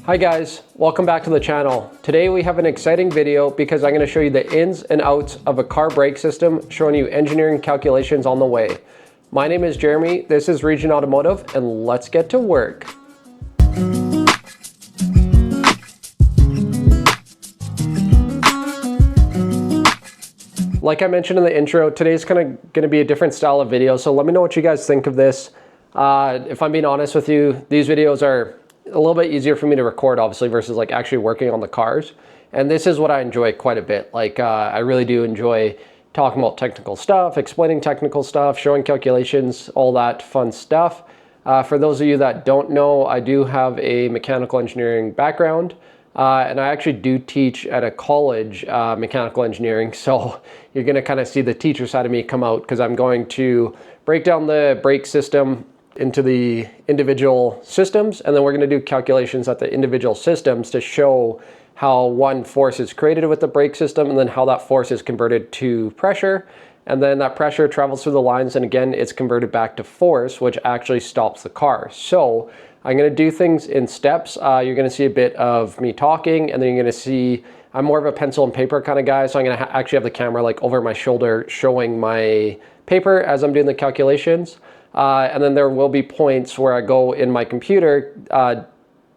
Hi guys, welcome back to the channel. Today we have an exciting video because I'm going to show you the ins and outs of a car brake system, showing you engineering calculations on the way. My name is Jeremy, this is Region Automotive, and let's get to work. Like I mentioned in the intro, today's kind of going to be a different style of video, so let me know what you guys think of this. If I'm being honest with you, these videos are a little bit easier for me to record, obviously, versus like actually working on the cars. And this is what I enjoy quite a bit. Like I really do enjoy talking about technical stuff, explaining technical stuff, showing calculations, all that fun stuff. For those of you that don't know, I do have a mechanical engineering background. And I actually do teach at a college, mechanical engineering. So you're going to kind of see the teacher side of me come out, because I'm going to break down the brake system into the individual systems, and then we're going to do calculations at the individual systems to show how one force is created with the brake system, and then how that force is converted to pressure, and then that pressure travels through the lines, and again it's converted back to force, which actually stops the car. So I'm going to do things in steps. You're going to see a bit of me talking, and then you're going to see I'm more of a pencil and paper kind of guy, so I'm going to actually have the camera like over my shoulder showing my paper as I'm doing the calculations. And then there will be points where I go in my computer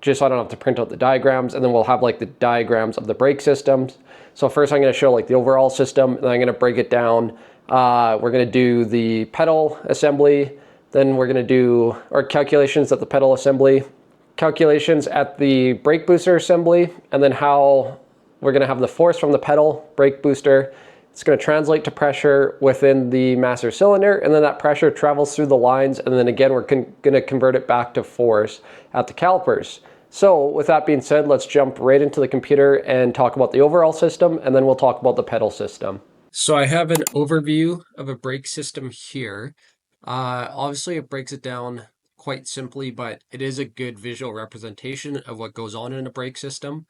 just so I don't have to print out the diagrams, and then we'll have like the diagrams of the brake systems. So first I'm going to show like the overall system, and then I'm going to break it down. We're going to do the pedal assembly, then we're going to do our calculations at the pedal assembly, calculations at the brake booster assembly, and then how we're going to have the force from the pedal brake booster. It's going to translate to pressure within the master cylinder, and then that pressure travels through the lines, and then again we're going to convert it back to force at the calipers. So with that being said, let's jump right into the computer and talk about the overall system, and then we'll talk about the pedal system. So I have an overview of a brake system here. Obviously it breaks it down quite simply, but it is a good visual representation of what goes on in a brake system.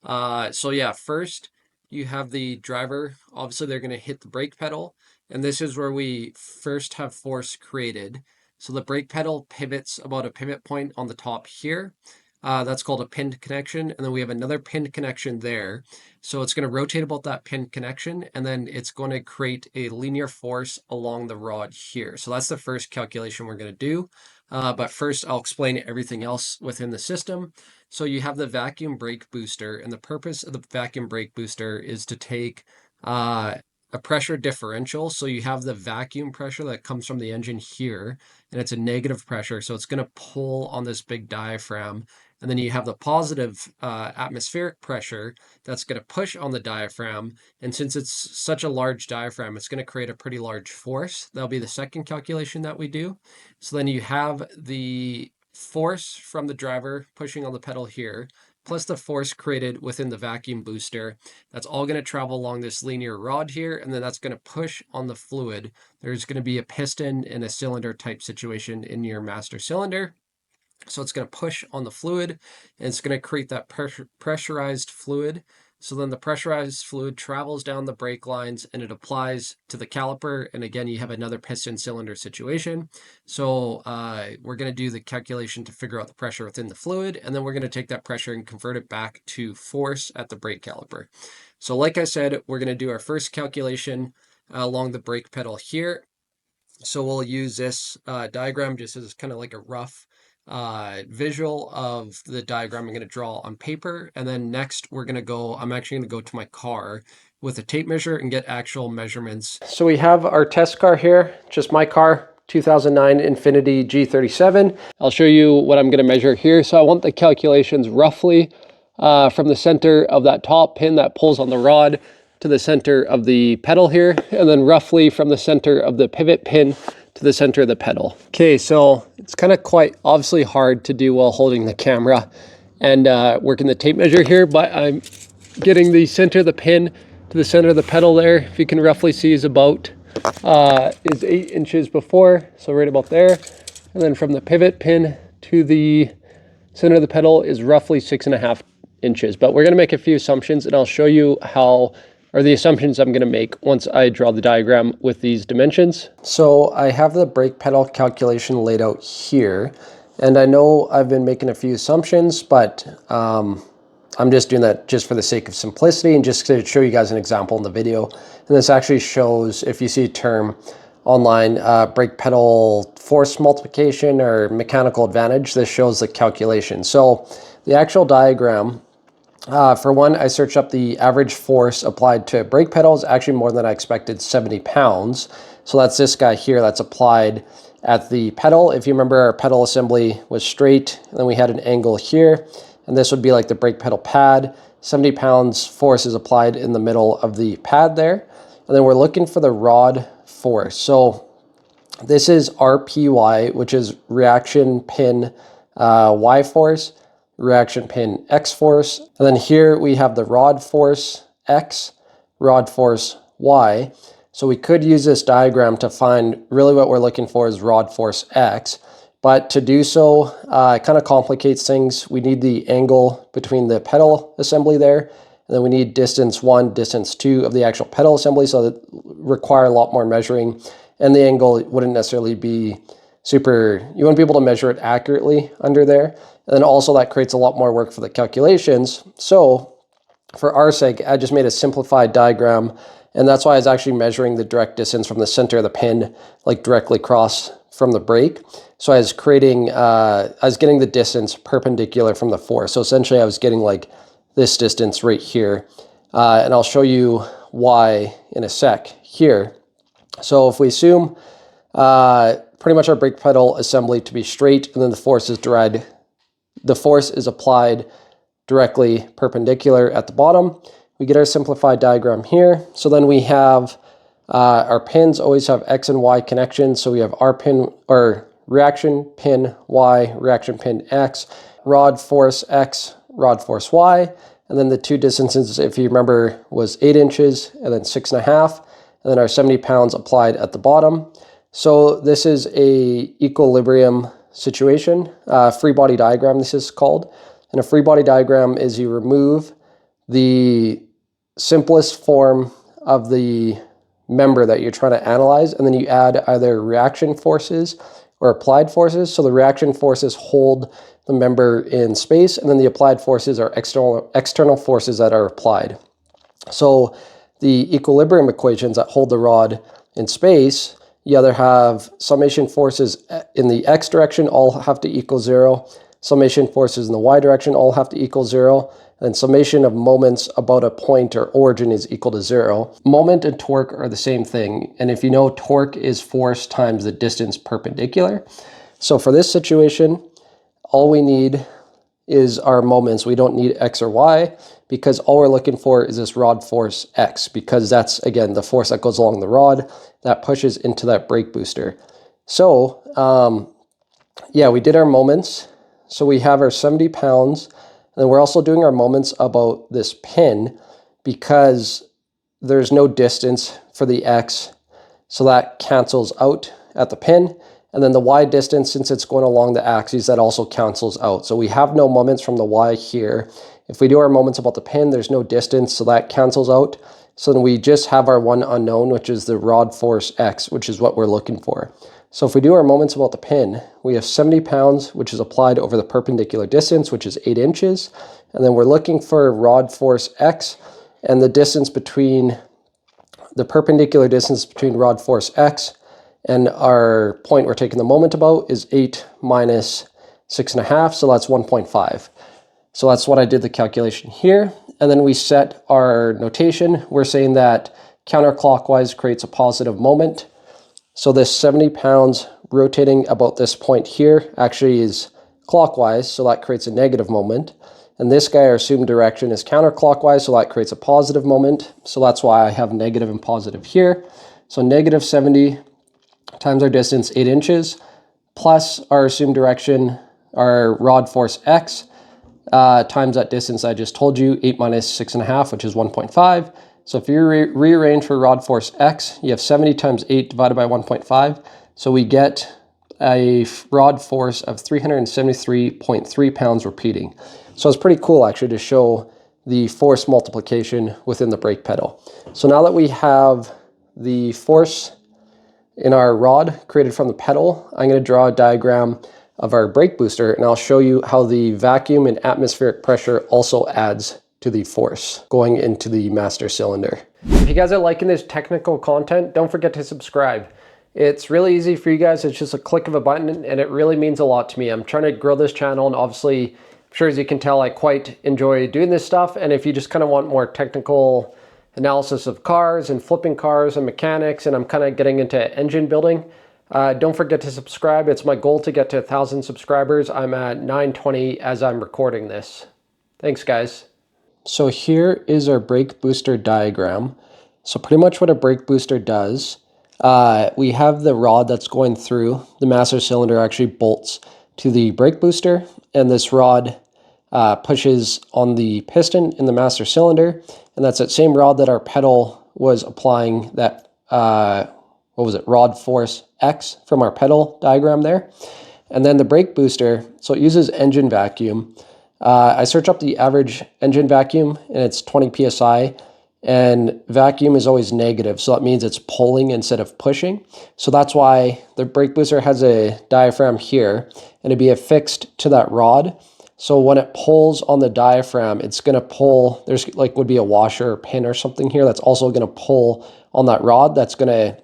So yeah, first you have the driver. Obviously they're going to hit the brake pedal, and this is where we first have force created. So the brake pedal pivots about a pivot point on the top here. That's called a pinned connection, and then we have another pinned connection there. So it's going to rotate about that pinned connection, and then it's going to create a linear force along the rod here. So that's the first calculation we're going to do. But first I'll explain everything else within the system. So you have the vacuum brake booster, and the purpose of the vacuum brake booster is to take a pressure differential. So you have the vacuum pressure that comes from the engine here, and it's a negative pressure. So it's going to pull on this big diaphragm. And then you have the positive atmospheric pressure that's going to push on the diaphragm. And since it's such a large diaphragm, it's going to create a pretty large force. That'll be the second calculation that we do. So then you have the force from the driver pushing on the pedal here, plus the force created within the vacuum booster. That's all going to travel along this linear rod here, and then that's going to push on the fluid. There's going to be a piston and a cylinder type situation in your master cylinder. So it's going to push on the fluid, and it's going to create that pressurized fluid. So then the pressurized fluid travels down the brake lines, and it applies to the caliper. And again, you have another piston cylinder situation. So we're going to do the calculation to figure out the pressure within the fluid, and then we're going to take that pressure and convert it back to force at the brake caliper. So like I said, we're going to do our first calculation along the brake pedal here. So we'll use this diagram just as kind of like a rough visual of the diagram I'm going to draw on paper. And then next I'm actually going to go to my car with a tape measure and get actual measurements. So we have our test car here, just my car, 2009 Infiniti G37. I'll show you what I'm going to measure here. So I want the calculations roughly from the center of that top pin that pulls on the rod to the center of the pedal here, and then roughly from the center of the pivot pin to the center of the pedal. Okay, so it's kind of quite obviously hard to do while holding the camera and working the tape measure here, but I'm getting the center of the pin to the center of the pedal there. If you can roughly see is about is 8 inches before, so right about there. And then from the pivot pin to the center of the pedal is roughly 6.5 inches. But we're going to make a few assumptions, and I'll show you how are the assumptions I'm going to make once I draw the diagram with these dimensions. So I have the brake pedal calculation laid out here, And I know I've been making a few assumptions, but I'm just doing that just for the sake of simplicity and just to show you guys an example in the video. And this actually shows, if you see a term online, brake pedal force multiplication or mechanical advantage, this shows the calculation. So the actual diagram, for one, I searched up the average force applied to brake pedals, actually more than I expected, 70 pounds. So that's this guy here that's applied at the pedal. If you remember, our pedal assembly was straight, and then we had an angle here, and this would be like the brake pedal pad. 70 pounds force is applied in the middle of the pad there. And then we're looking for the rod force. So this is RPY, which is reaction pin Y force, reaction pin X force. And then here we have the rod force X, rod force Y. So we could use this diagram to find really what we're looking for is rod force X. But to do so, it kind of complicates things. We need the angle between the pedal assembly there, and then we need distance 1, distance 2 of the actual pedal assembly, so that require a lot more measuring. And the angle wouldn't necessarily be super, you wouldn't be able to measure it accurately under there. And then also that creates a lot more work for the calculations. So for our sake, I just made a simplified diagram, and that's why I was actually measuring the direct distance from the center of the pin, like directly across from the brake. So I was creating, I was getting the distance perpendicular from the force. So essentially I was getting like this distance right here. And I'll show you why in a sec here. So if we assume pretty much our brake pedal assembly to be straight, and then the force is applied directly perpendicular at the bottom, we get our simplified diagram here. So then we have our pins always have X and Y connections. So we have our pin, or reaction pin Y, reaction pin X, rod force X, rod force Y. And then the two distances, if you remember, was 8 inches and then 6.5. And then our 70 pounds applied at the bottom. So this is a equilibrium situation, free body diagram this is called. And a free body diagram is you remove the simplest form of the member that you're trying to analyze, and then you add either reaction forces or applied forces. So the reaction forces hold the member in space, and then the applied forces are external forces that are applied. So the equilibrium equations that hold the rod in space, you either have summation forces in the X direction all have to equal 0, summation forces in the Y direction all have to equal 0, and summation of moments about a point or origin is equal to 0. Moment and torque are the same thing. And if you know, torque is force times the distance perpendicular. So for this situation, all we need is our moments. We don't need X or Y, because all we're looking for is this rod force X, because that's, again, the force that goes along the rod that pushes into that brake booster. So, yeah, we did our moments. So we have our 70 pounds. And then we're also doing our moments about this pin, because there's no distance for the X, so that cancels out at the pin. And then the Y distance, since it's going along the axis, that also cancels out. So we have no moments from the Y here. If we do our moments about the pin, there's no distance, so that cancels out. So then we just have our one unknown, which is the rod force X, which is what we're looking for. So if we do our moments about the pin, we have 70 pounds, which is applied over the perpendicular distance, which is 8 inches. And then we're looking for rod force X, and the distance between, the perpendicular distance between rod force X and our point we're taking the moment about is 8 minus 6.5, so that's 1.5. So that's what I did the calculation here. And then we set our notation. We're saying that counterclockwise creates a positive moment. So this 70 pounds rotating about this point here actually is clockwise, so that creates a negative moment. And this guy, our assumed direction is counterclockwise, so that creates a positive moment. So that's why I have negative and positive here. So negative 70 times our distance, 8 inches, plus our assumed direction, our rod force X, times that distance I just told you, 8 minus 6.5, which is 1.5. So if you rearrange for rod force X, you have 70 times 8 divided by 1.5. So we get a rod force of 373.3 pounds repeating. So it's pretty cool actually to show the force multiplication within the brake pedal. So now that we have the force in our rod created from the pedal, I'm going to draw a diagram of our brake booster, and I'll show you how the vacuum and atmospheric pressure also adds to the force going into the master cylinder. If you guys are liking this technical content, don't forget to subscribe. It's really easy for you guys. It's just a click of a button, and it really means a lot to me. I'm trying to grow this channel, and obviously, I'm sure as you can tell, I quite enjoy doing this stuff. And if you just kind of want more technical analysis of cars and flipping cars and mechanics, and I'm kind of getting into engine building, don't forget to subscribe. It's my goal to get to 1,000 subscribers. I'm at 920 as I'm recording this. Thanks, guys. So here is our brake booster diagram. So pretty much what a brake booster does, we have the rod that's going through the master cylinder actually bolts to the brake booster, and this rod pushes on the piston in the master cylinder, and that's that same rod that our pedal was applying that, rod force X from our pedal diagram there. And then the brake booster, so it uses engine vacuum. I search up the average engine vacuum, and it's 20 psi, and vacuum is always negative, so that means it's pulling instead of pushing. So that's why the brake booster has a diaphragm here, and it'd be affixed to that rod. So when it pulls on the diaphragm, it's going to pull, there's like would be a washer or pin or something here that's also going to pull on that rod that's going to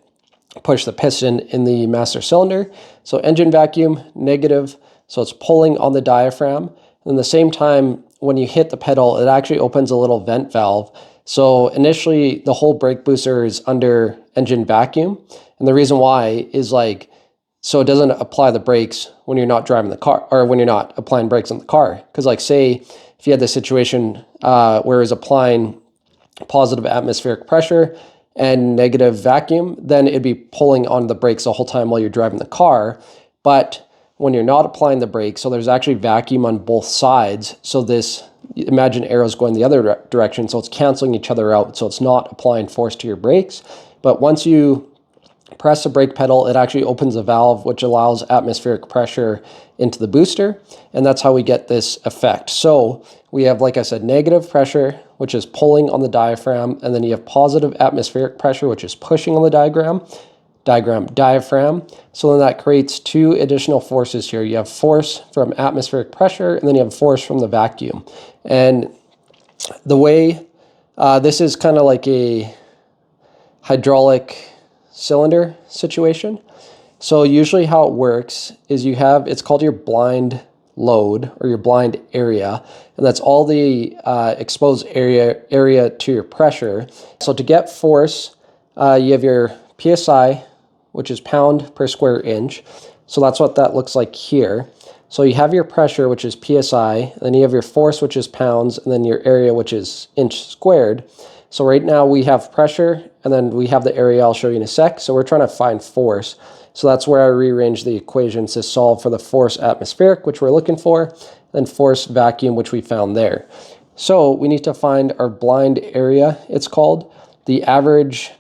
push the piston in the master cylinder. So engine vacuum, negative, so it's pulling on the diaphragm. And at the same time, when you hit the pedal, it actually opens a little vent valve. So initially, the whole brake booster is under engine vacuum. And the reason why is like, so it doesn't apply the brakes when you're not driving the car, or when you're not applying brakes on the car. Because like say, if you had this situation where it's applying positive atmospheric pressure and negative vacuum, then it'd be pulling on the brakes the whole time while you're driving the car. But when you're not applying the brakes, so there's actually vacuum on both sides. So this, imagine arrows going the other direction, so it's canceling each other out. So it's not applying force to your brakes. But once you press the brake pedal, it actually opens a valve which allows atmospheric pressure into the booster, and that's how we get this effect. So we have, like I said, negative pressure, which is pulling on the diaphragm, and then you have positive atmospheric pressure, which is pushing on the diaphragm. So then that creates two additional forces here. You have force from atmospheric pressure, and then you have force from the vacuum. And the way this is kind of like a hydraulic cylinder situation. So usually how it works is you have, it's called your blind load or your blind area, and that's all the exposed area to your pressure. So to get force, you have your PSI, which is pound per square inch. So that's what that looks like here. So you have your pressure, which is PSI, and then you have your force, which is pounds, and then your area, which is inch squared. So right now we have pressure, and then we have the area I'll show you in a sec. So we're trying to find force. So that's where I rearrange the equations to solve for the force atmospheric, which we're looking for, then force vacuum, which we found there. So we need to find our blind area, it's called. The average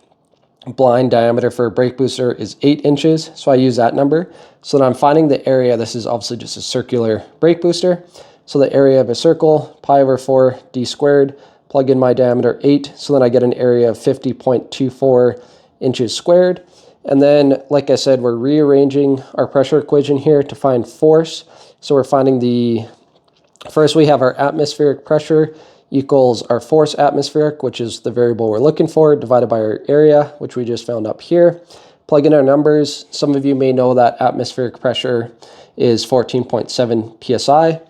blind diameter for a brake booster is 8 inches, so I use that number. So then I'm finding the area. This is obviously just a circular brake booster. So the area of a circle, pi over 4 d squared, plug in my diameter 8, so then I get an area of 50.24 inches squared. And then, like I said, we're rearranging our pressure equation here to find force. So we're finding first we have our atmospheric pressure equals our force atmospheric, which is the variable we're looking for, divided by our area, which we just found up here. Plug in our numbers. Some of you may know that atmospheric pressure is 14.7 psi.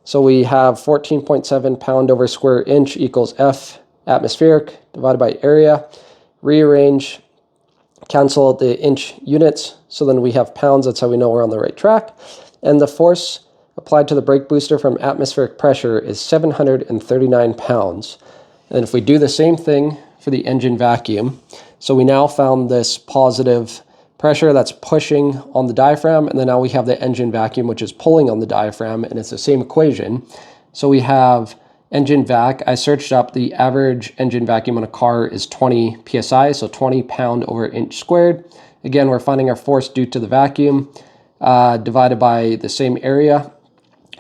So we have 14.7 pound over square inch equals F atmospheric divided by area. Rearrange, cancel out the inch units. So then we have pounds. That's how we know we're on the right track. And the force applied to the brake booster from atmospheric pressure is 739 pounds. And if we do the same thing for the engine vacuum, so we now found this positive pressure that's pushing on the diaphragm, and then now we have the engine vacuum, which is pulling on the diaphragm, and it's the same equation. So we have engine vac. I searched up the average engine vacuum on a car is 20 psi, so 20 pound over inch squared. Again, we're finding our force due to the vacuum divided by the same area.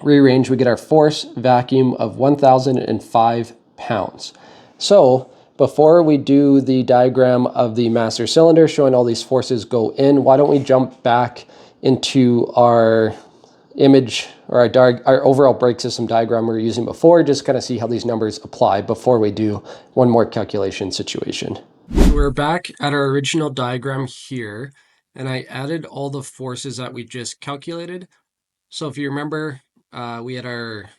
Rearrange, we get our force vacuum of 1,005 pounds. So before we do the diagram of the master cylinder showing all these forces go in, why don't we jump back into our image or our overall brake system diagram we were using before, just kind of see how these numbers apply before we do one more calculation situation. We're back at our original diagram here, and I added all the forces that we just calculated. So if you remember, we had our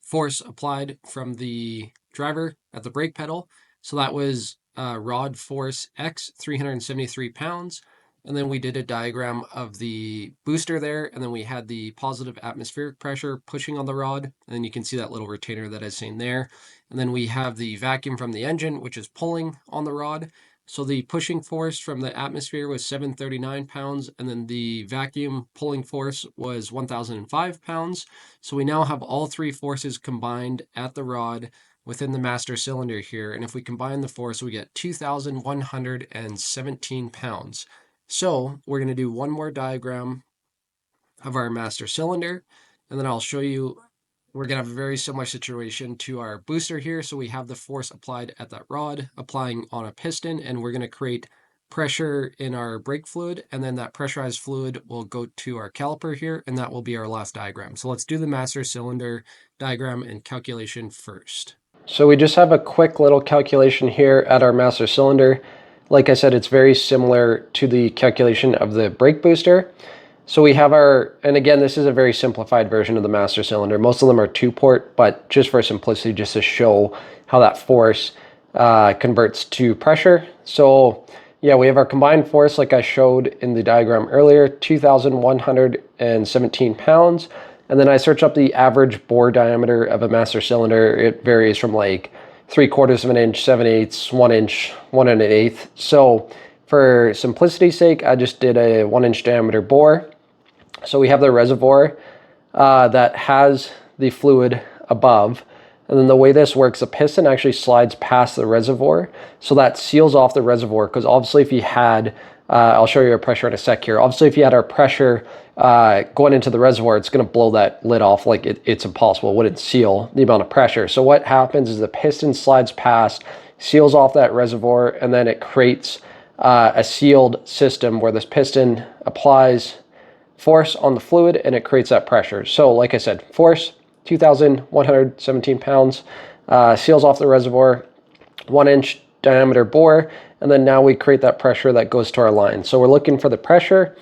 force applied from the driver at the brake pedal. So that was rod force X, 373 pounds. And then we did a diagram of the booster there. And then we had the positive atmospheric pressure pushing on the rod. And then you can see that little retainer that I was saying there. And then we have the vacuum from the engine, which is pulling on the rod. So the pushing force from the atmosphere was 739 pounds, and then the vacuum pulling force was 1,005 pounds. So we now have all three forces combined at the rod within the master cylinder here. And if we combine the force, we get 2,117 pounds. So we're going to do one more diagram of our master cylinder, and then I'll show you. We're going to have a very similar situation to our booster here. So we have the force applied at that rod, applying on a piston, and we're going to create pressure in our brake fluid, and then that pressurized fluid will go to our caliper here, and that will be our last diagram. So let's do the master cylinder diagram and calculation first. So we just have a quick little calculation here at our master cylinder. Like I said, it's very similar to the calculation of the brake booster. So we have our, and again, this is a very simplified version of the master cylinder. Most of them are 2-port, but just for simplicity, just to show how that force converts to pressure. So yeah, we have our combined force, like I showed in the diagram earlier, 2,117 pounds. And then I searched up the average bore diameter of a master cylinder. It varies from like 3/4 of an inch, 7/8, 1 inch, 1 1/8. So for simplicity's sake, I just did a 1 inch diameter bore. So we have the reservoir that has the fluid above. And then the way this works, the piston actually slides past the reservoir. So that seals off the reservoir, because obviously if you had, I'll show you our pressure in a sec here. Obviously if you had our pressure going into the reservoir, it's going to blow that lid off. Like it's impossible. It wouldn't seal the amount of pressure. So what happens is the piston slides past, seals off that reservoir, and then it creates a sealed system where this piston applies force on the fluid and it creates that pressure. So like I said, force 2,117 pounds, seals off the reservoir, 1 inch diameter bore, and then now we create that pressure that goes to our line. So we're looking for the pressure.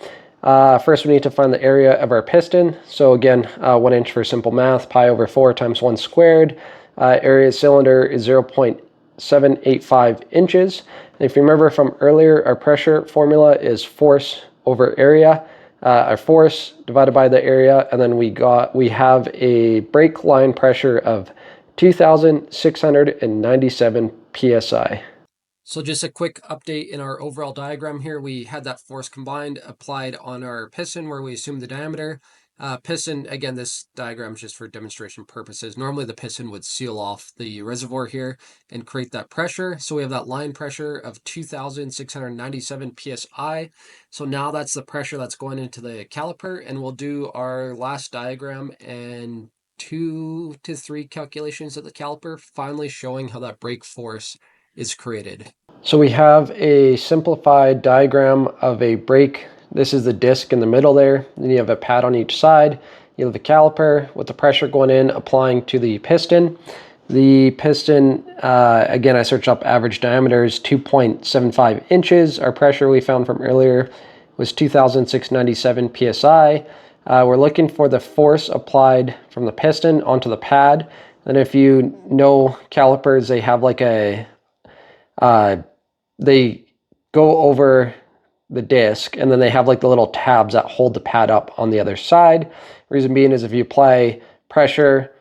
First we need to find the area of our piston. So again, 1 inch for simple math, pi over 4 times 1 squared. Area of cylinder is 0.785 inches. And if you remember from earlier, our pressure formula is force over area. Our force divided by the area, and then we have a brake line pressure of 2,697 psi. So just a quick update in our overall diagram here. We had that force combined applied on our piston where we assumed the diameter. Piston, again, this diagram is just for demonstration purposes. Normally the piston would seal off the reservoir here and create that pressure. So we have that line pressure of 2,697 psi. So now that's the pressure that's going into the caliper, and we'll do our last diagram and 2 to 3 calculations of the caliper, finally showing how that brake force is created. So we have a simplified diagram of a brake. This is the disc in the middle there. Then you have a pad on each side. You have the caliper with the pressure going in, applying to the piston. The piston, again, I searched up average diameters, 2.75 inches. Our pressure we found from earlier was 2,697 psi. We're looking for the force applied from the piston onto the pad. And if you know calipers, they have like a, they go over the disc, and then they have like the little tabs that hold the pad up on the other side. Reason being is if you apply pressure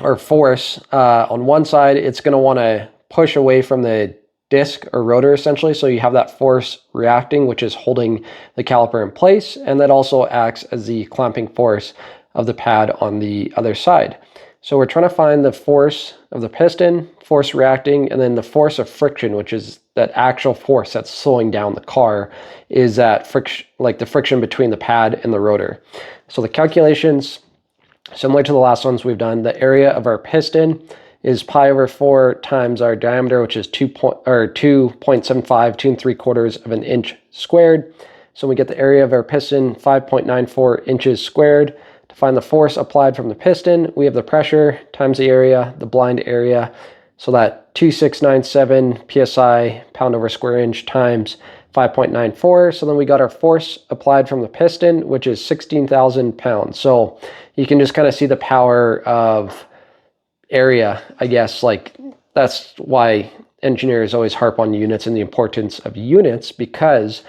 or force on one side, it's going to want to push away from the disc or rotor essentially. So you have that force reacting, which is holding the caliper in place, and that also acts as the clamping force of the pad on the other side. So we're trying to find the force of the piston, force reacting, and then the force of friction, which is that actual force that's slowing down the car, is that friction, like the friction between the pad and the rotor. So the calculations, similar to the last ones we've done, the area of our piston is pi over 4 times our diameter, which is 2.75, 2 3/4 of an inch squared. So we get the area of our piston, 5.94 inches squared. To find the force applied from the piston. We have the pressure times the area, the blind area. So that 2697 psi, pound over square inch, times 5.94. So then we got our force applied from the piston, which is 16,000 pounds. So you can just kind of see the power of area, I guess. Like, that's why engineers always harp on units and the importance of units, because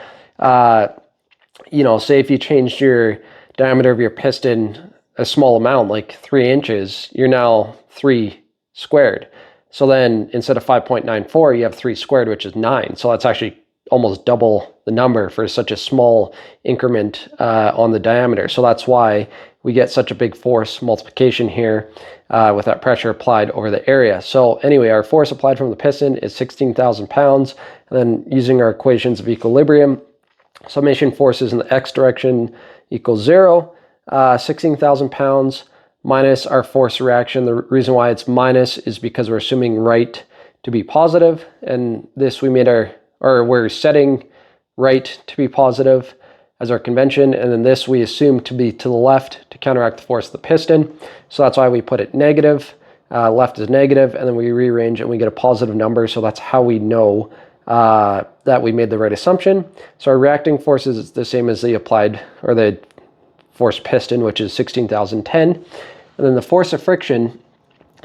you know, say if you changed your diameter of your piston a small amount, like 3 inches, you're now 3 squared. So then instead of 5.94, you have 3 squared, which is 9. So that's actually almost double the number for such a small increment on the diameter. So that's why we get such a big force multiplication here with that pressure applied over the area. So anyway, our force applied from the piston is 16,000 pounds. And then using our equations of equilibrium, summation forces in the x direction equals 0, 16,000 pounds minus our force reaction. The reason why it's minus is because we're assuming right to be positive, and this we made we're setting right to be positive as our convention, and then this we assume to be to the left to counteract the force of the piston. So that's why we put it negative, left is negative, and then we rearrange and we get a positive number. So that's how we know that we made the right assumption. So our reacting force is the same as the applied, or the force piston, which is 16,010. And then the force of friction,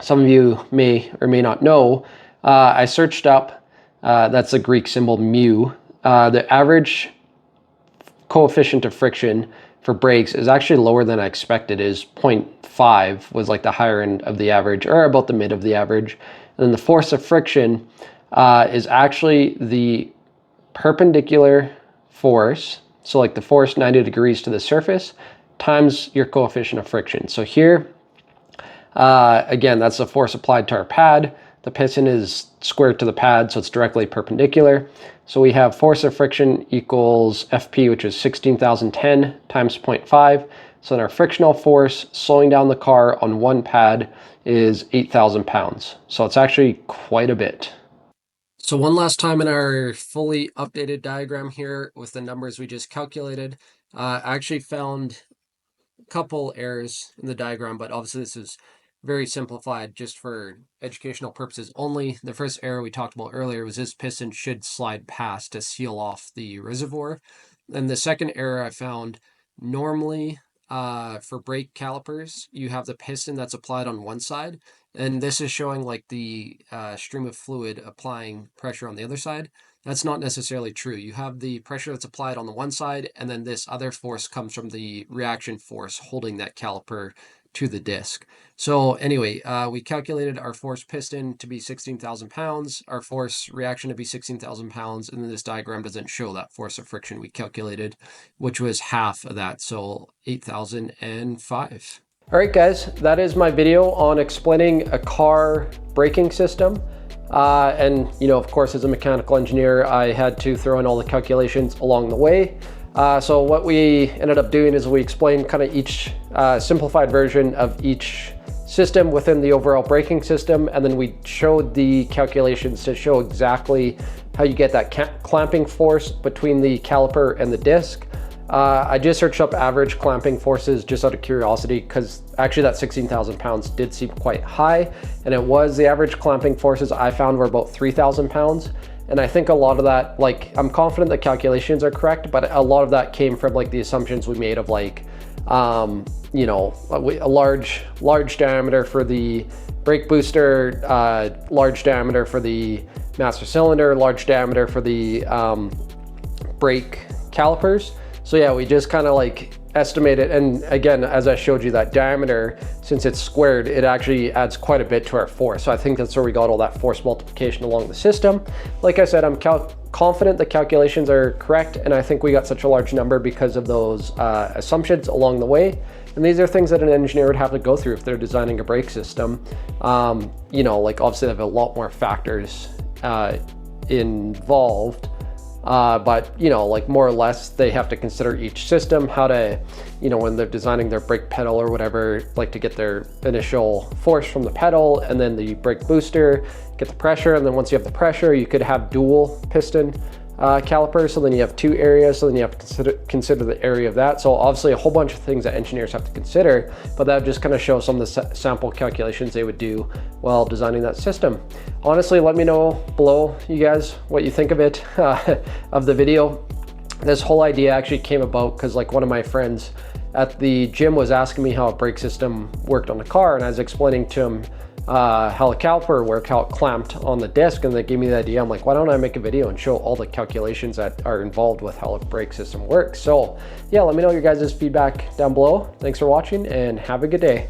some of you may or may not know, I searched up, that's the Greek symbol mu. The average coefficient of friction for brakes is actually lower than I expected. Is 0.5 was like the higher end of the average, or about the mid of the average. And then the force of friction is actually the perpendicular force, so like the force 90 degrees to the surface, times your coefficient of friction. So here, again, that's the force applied to our pad. The piston is squared to the pad, so it's directly perpendicular. So we have force of friction equals FP, which is 16,010 times 0.5. So then our frictional force slowing down the car on one pad is 8,000 pounds. So it's actually quite a bit. So one last time in our fully updated diagram here with the numbers we just calculated, I actually found a couple errors in the diagram, but obviously this is very simplified just for educational purposes only. The first error we talked about earlier was this piston should slide past to seal off the reservoir. And the second error I found, normally for brake calipers, you have the piston that's applied on one side, and this is showing like the stream of fluid applying pressure on the other side. That's not necessarily true. You have the pressure that's applied on the one side, and then this other force comes from the reaction force holding that caliper to the disc. So anyway, we calculated our force piston to be 16,000 pounds, our force reaction to be 16,000 pounds, and then this diagram doesn't show that force of friction we calculated, which was half of that, so 8,005. All right, guys, that is my video on explaining a car braking system. And, you know, of course, as a mechanical engineer, I had to throw in all the calculations along the way. So what we ended up doing is we explained kind of each simplified version of each system within the overall braking system, and then we showed the calculations to show exactly how you get that clamping force between the caliper and the disc. I just searched up average clamping forces just out of curiosity, because actually that 16,000 pounds did seem quite high, and it was. The average clamping forces I found were about 3,000 pounds. And I think a lot of that, like, I'm confident the calculations are correct, but a lot of that came from like the assumptions we made of like, you know, a large diameter for the brake booster, large diameter for the master cylinder, large diameter for the brake calipers. So yeah, we just kind of like estimated, and again, as I showed you, that diameter, since it's squared, it actually adds quite a bit to our force. So I think that's where we got all that force multiplication along the system. Like I said, I'm confident the calculations are correct, and I think we got such a large number because of those assumptions along the way. And these are things that an engineer would have to go through if they're designing a brake system. You know, like obviously they have a lot more factors involved. But, you know, like more or less they have to consider each system, how to, you know, when they're designing their brake pedal or whatever, like to get their initial force from the pedal, and then the brake booster, get the pressure. And then once you have the pressure, you could have dual piston caliper, so then you have 2 areas, so then you have to consider the area of that. So obviously a whole bunch of things that engineers have to consider, but that would just kind of show some of the sample calculations they would do while designing that system. Honestly, let me know below, you guys, what you think of it, of the video. This whole idea actually came about because like one of my friends at the gym was asking me how a brake system worked on the car, and I was explaining to him how a caliper worked, how it clamped on the disc, and they gave me the idea. I'm like, why don't I make a video and show all the calculations that are involved with how a brake system works? So yeah, let me know your guys' feedback down below. Thanks for watching and have a good day.